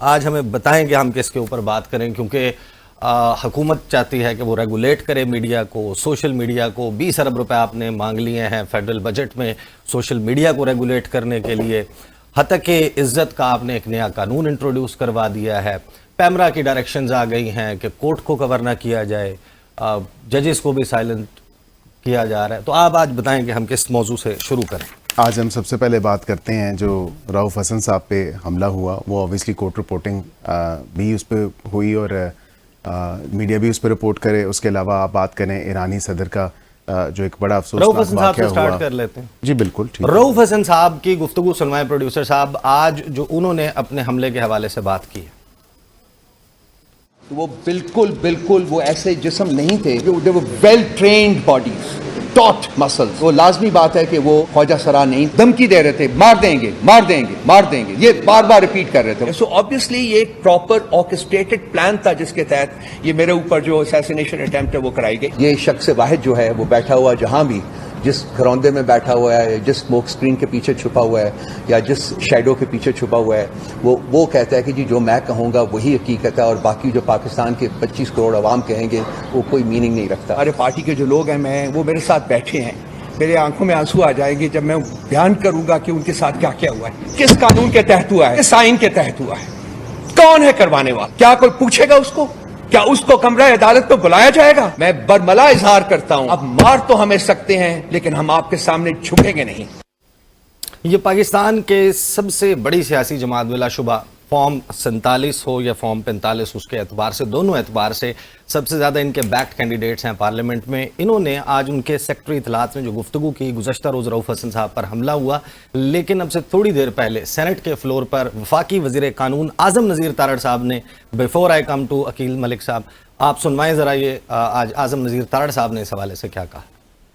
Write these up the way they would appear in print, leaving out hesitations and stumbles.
آج ہمیں بتائیں کہ ہم کس کے اوپر بات کریں، کیونکہ حکومت چاہتی ہے کہ وہ ریگولیٹ کرے میڈیا کو، سوشل میڈیا کو۔ 20 ارب روپے آپ نے مانگ لیے ہیں فیڈرل بجٹ میں سوشل میڈیا کو ریگولیٹ کرنے کے لیے۔ حتیٰ کہ عزت کا آپ نے ایک نیا قانون انٹروڈیوس کروا دیا ہے۔ پیمرا کی ڈائریکشنز آ گئی ہیں کہ کورٹ کو کور نہ کیا جائے، ججز کو بھی سائلنٹ کیا جا رہا ہے۔ تو آپ آج بتائیں کہ ہم کس موضوع سے شروع کریں؟ آج ہم سب سے پہلے بات کرتے ہیں جو رؤف حسن صاحب پہ حملہ ہوا، وہ اوبیسلی کورٹ رپورٹنگ بھی اس پہ ہوئی اور میڈیا بھی اس پہ رپورٹ کرے۔ اس کے علاوہ آپ بات کریں ایرانی صدر کا جو ایک بڑا افسوسناک رؤف حسن صاحب سے واقعہ سٹارٹ ہوا۔ کر لیتے ہیں۔ جی بالکل ٹھیک۔ رؤف حسن صاحب کی گفتگو سنوائیں پروڈیوسر صاحب، آج جو انہوں نے اپنے حملے کے حوالے سے بات کی ہے۔ وہ بالکل وہ ایسے جسم نہیں تھے، they were well trained bodies, taut muscles۔ وہ لازمی بات ہے کہ وہ خواجہ سرا نہیں، دھمکی دے رہے تھے مار دیں گے، یہ بار بار ریپیٹ کر رہے تھے۔ سو obviously یہ ایک پراپر آرکسٹریٹڈ پلان تھا جس کے تحت یہ میرے اوپر جو اسیسینیشن اٹیمپٹ ہے وہ کرائی گئی۔ یہ شخص واحد جو ہے وہ بیٹھا ہوا جہاں بھی، جس گھروندے میں بیٹھا ہوا ہے، جس اسموک اسکرین کے پیچھے چھپا ہوا ہے یا جس شیڈو کے پیچھے چھپا ہوا ہے، وہ کہتا ہے کہ جی جو میں کہوں گا وہی حقیقت ہے، اور باقی جو پاکستان کے 25 کروڑ عوام کہیں گے وہ کوئی میننگ نہیں رکھتا۔ ہمارے پارٹی کے جو لوگ ہیں وہ میرے ساتھ بیٹھے ہیں، میرے آنکھوں میں آنسو آ جائیں گے جب میں بیان کروں گا کہ ان کے ساتھ کیا کیا ہوا ہے، کس قانون کے تحت ہوا ہے، کس آئین کے تحت ہوا ہے، کون ہے کروانے والا، کیا کوئی پوچھے گا اس کو، کیا اس کو کمرہ عدالت میں بلایا جائے گا؟ میں برملا اظہار کرتا ہوں، اب مار تو ہمیں سکتے ہیں لیکن ہم آپ کے سامنے جھکیں گے نہیں۔ یہ پاکستان کے سب سے بڑی سیاسی جماعت بلا شبہ، فارم 47 ہو یا فارم 45، اس کے اعتبار سے، دونوں اعتبار سے سب سے زیادہ ان کے بیکڈ کینڈیڈیٹس ہیں پارلیمنٹ میں۔ انہوں نے آج ان کے سیکٹری اطلاعات میں جو گفتگو کی، گزشتہ روز رؤف حسن صاحب پر حملہ ہوا، لیکن اب سے تھوڑی دیر پہلے سینٹ کے فلور پر وفاقی وزیر قانون اعظم نذیر تارڑ صاحب نے before I come to Aqeel Malik صاحب، آپ سنوائیں ذرا یہ آج اعظم نذیر تارڑ صاحب نے اس حوالے سے کیا کہا۔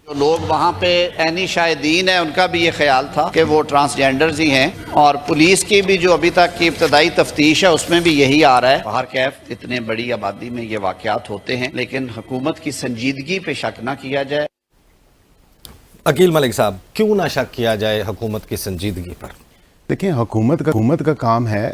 جو لوگ وہاں پہ عینی شاہدین ہیں ان کا بھی یہ خیال تھا کہ وہ ٹرانسجینڈرز ہی ہیں، اور پولیس کی بھی جو ابھی تک کی ابتدائی تفتیش ہے اس میں بھی یہی آ رہا ہے۔ باہر کیف اتنے بڑی آبادی میں یہ واقعات ہوتے ہیں، لیکن حکومت کی سنجیدگی پہ شک نہ کیا جائے۔ عقیل ملک صاحب، کیوں نہ شک کیا جائے حکومت کی سنجیدگی پر؟ دیکھیں حکومت کا کام ہے،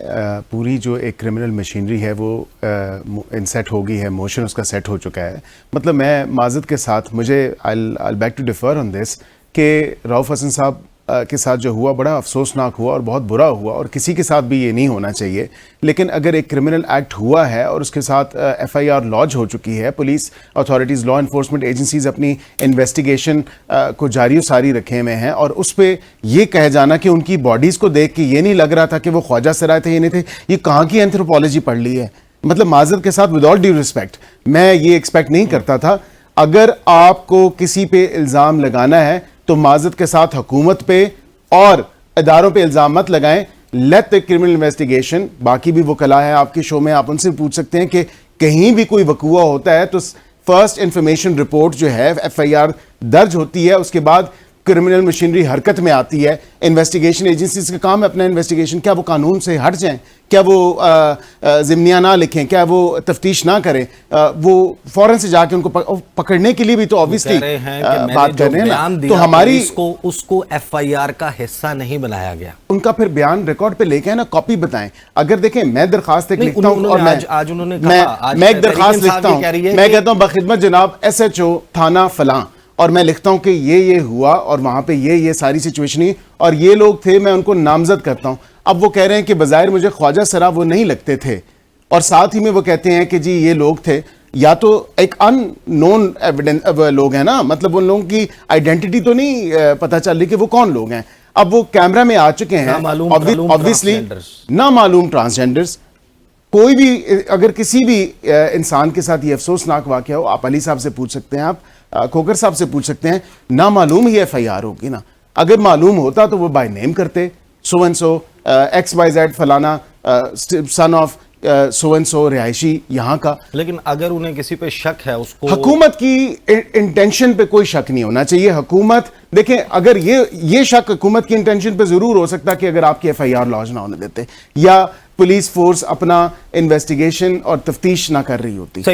پوری جو ایک کرمنل مشینری ہے وہ ان سیٹ ہو گئی ہے، موشن اس کا سیٹ ہو چکا ہے۔ مطلب میں معذرت کے ساتھ مجھے I'll beg to differ on this کہ رؤف حسن صاحب کے ساتھ جو ہوا بڑا افسوسناک ہوا اور بہت برا ہوا، اور کسی کے ساتھ بھی یہ نہیں ہونا چاہیے۔ لیکن اگر ایک کرمنل ایکٹ ہوا ہے اور اس کے ساتھ FIR لانچ ہو چکی ہے، police authorities, law enforcement agencies اپنی انویسٹیگیشن کو جاری و ساری رکھے ہوئے ہیں، اور اس پہ یہ کہہ جانا کہ ان کی باڈیز کو دیکھ کے یہ نہیں لگ رہا تھا کہ وہ خواجہ سرائے تھے، یہ نہیں تھے، یہ کہاں کی اینتھروپولوجی پڑھ لی ہے؟ مطلب معذرت کے ساتھ ود آل ڈیو ریسپیکٹ میں یہ ایکسپیکٹ نہیں کرتا تھا۔ اگر آپ کو کسی پہ الزام لگانا ہے تو معذرت کے ساتھ حکومت پہ اور اداروں پہ الزام مت لگائیں، لیٹ دی کرمنل انویسٹیگیشن۔ باقی بھی وکلاء ہیں آپ کے شو میں، آپ ان سے پوچھ سکتے ہیں کہ کہیں بھی کوئی وقوع ہوتا ہے تو فرسٹ انفارمیشن رپورٹ جو ہے FIR درج ہوتی ہے، اس کے بعد کرمنل مشینری حرکت میں آتی ہے۔ انویسٹیگیشن ایجنسیز کا کام ہے اپنا انویسٹیگیشن، کیا وہ قانون سے ہٹ جائیں؟ کیا وہ ضمنیہ نہ لکھیں؟ کیا وہ تفتیش نہ کریں؟ وہ فوراً سے جا کے ان کو پکڑنے کے لیے بھی تو آبویسلی بات کر رہے ہیں نا۔ تو ہماری اس کو FIR کا حصہ نہیں بنایا گیا، ان کا پھر بیان ریکارڈ پہ لے کے نا کاپی بتائیں۔ اگر دیکھیں میں درخواست ایک لکھتا ہوں، اور میں ایک درخواست لکھتا ہوں، میں کہتا ہوں بخدمت جناب SHO تھانہ فلاں، اور میں لکھتا ہوں کہ یہ ہوا اور وہاں پہ یہ ساری سچویشن ہوئی اور یہ لوگ تھے، میں ان کو نامزد کرتا ہوں۔ اب وہ کہہ رہے ہیں کہ بظاہر مجھے خواجہ سرا وہ نہیں لگتے تھے، اور ساتھ ہی میں وہ کہتے ہیں کہ جی یہ لوگ تھے، یا تو ایک ان نون لوگ ہیں نا، مطلب ان لوگوں کی آئیڈینٹی تو نہیں پتہ چل رہی کہ وہ کون لوگ ہیں۔ اب وہ کیمرہ میں آ چکے ہیں، obviously نامعلوم ٹرانسجینڈرز۔ کوئی بھی اگر کسی بھی انسان کے ساتھ یہ افسوسناک واقعہ ہو، آپ علی صاحب سے پوچھ سکتے ہیں، آپ کھوکر صاحب سے پوچھ سکتے ہیں، نامعلوم ہی FIR ہوگی نا۔ اگر معلوم ہوتا تو وہ بائی نیم کرتے، سو اینڈ سو XYZ فلانا سن آف سو اینڈ سو رہائشی یہاں کا۔ لیکن اگر انہیں کسی پہ شک ہے، اس کو حکومت کی انٹینشن پہ کوئی شک نہیں ہونا چاہیے۔ حکومت دیکھیں، اگر یہ شک حکومت کی انٹینشن پہ ضرور ہو سکتا کہ اگر آپ کی FIR لانچ نہ ہونے دیتے، یا پولیس فورس اپنا انویسٹیگیشن اور تفتیش نہ کر رہی ہوتی۔